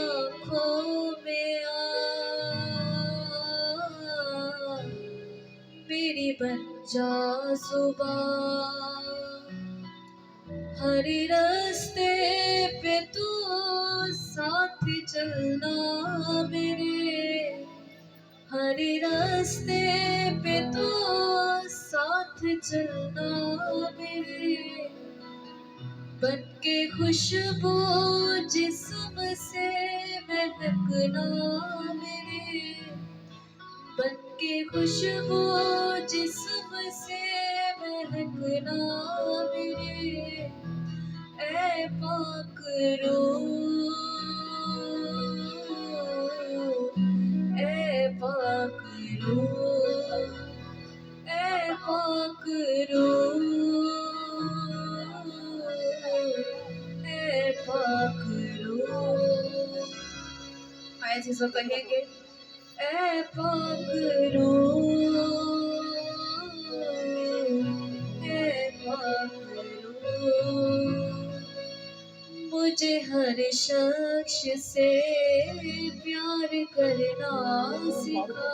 आँखों में आ, मेरी बन जा सुबह। हर रास्ते पे तू साथ चलना मेरे, हर रास्ते पे तू साथ चलना मेरे। बन के खुशबू जिस्म से महकना मेरे, बन के खुशबू जिस्म से महकना मेरे। ऐ पाक रूह, ऐ पाक रूह, ऐ पाक रूह, ऐ पाक रूह। ऐसे सब कहेंगे, ऐ पाक रूह, ऐ पाक रूह। मुझे हर शख्स से प्यार करना सिखा,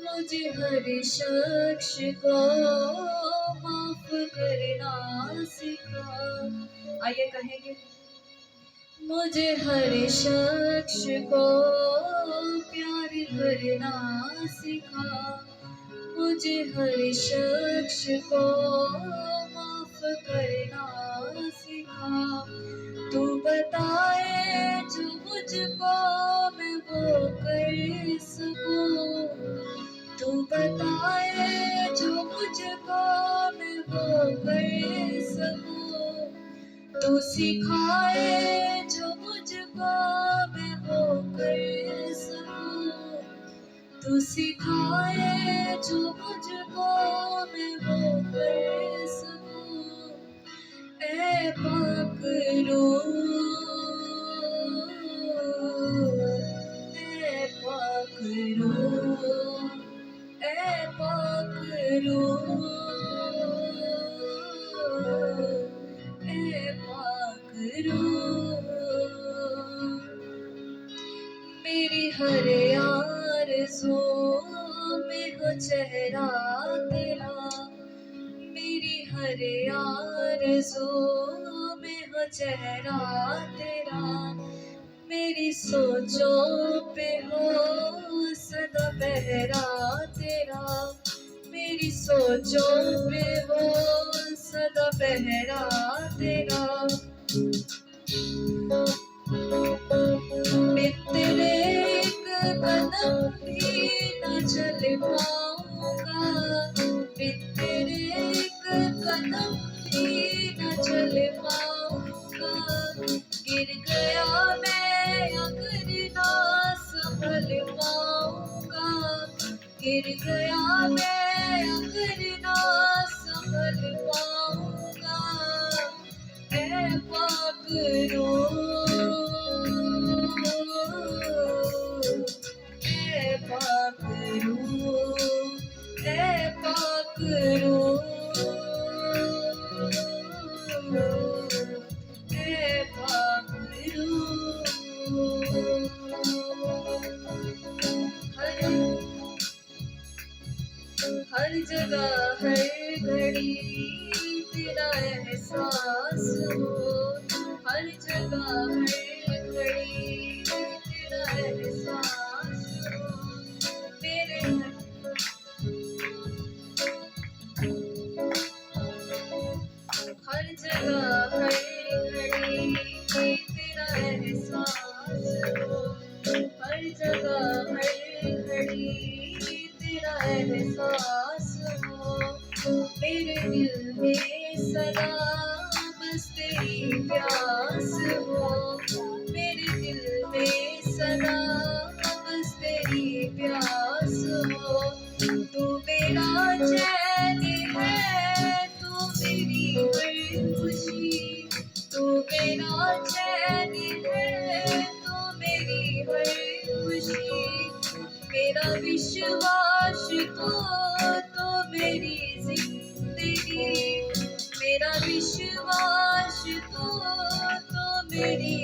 मुझे हर शख्स को माफ करना सिखा। आइए कहेंगे, मुझे हर शख्स को प्यार करना सिखा, मुझे हर शख्स को माफ करना सिखा। तू बताए जो मुझको मैं वो कर सकूं, तू बताए जो मुझको मैं वो कर सकूं। तू सिखाए जो मुझको मैं वो कर सकूं, तू सिखाए जो मुझको मैं वो कर सकूं। ऐ पाक रूह, ऐ पाक रूह, ऐ पाक रूह, ऐ पाक रूह। मेरी हर आरज़ू में हो चेहरा तेरा, मेरी हर आरज़ू में हो चेहरा तेरा। मेरी सोचों पे हो सदा पहरा तेरा, मेरी सोचों पे हो सदा पहरा तेरा। मैं तेरे एक कदम भी न चल पाऊंगा, मैं तेरे एक कदम भी न चल पाऊंगा। गिर गया मैं अगर ना संभल पाऊंगा, गिर गया मैं अगर ना संभल पाऊंगा। ऐ पाक रूह, ऐ पाक रूह, ऐ पाक रूह, ऐ पाक रूह। हर जगह हर घड़ी तेरा एहसास हो, हर जगह हर घड़ी तेरा एहसास हो। मेरे हर जगह हर घड़ी तेरा एहसास हो, हर जगह हर घड़ी तेरा एहसास हो। मेरे दिल में सदा बस तेरी प्यास हो, मेरे दिल में सदा बस तेरी प्यास हो। तू मेरा चैन है, तू मेरी हर खुशी, तू मेरा चैन है, तू मेरी हर खुशी। मेरा विश्वास तो मेरी जिंदगी, मेरा विश्वास तो मेरी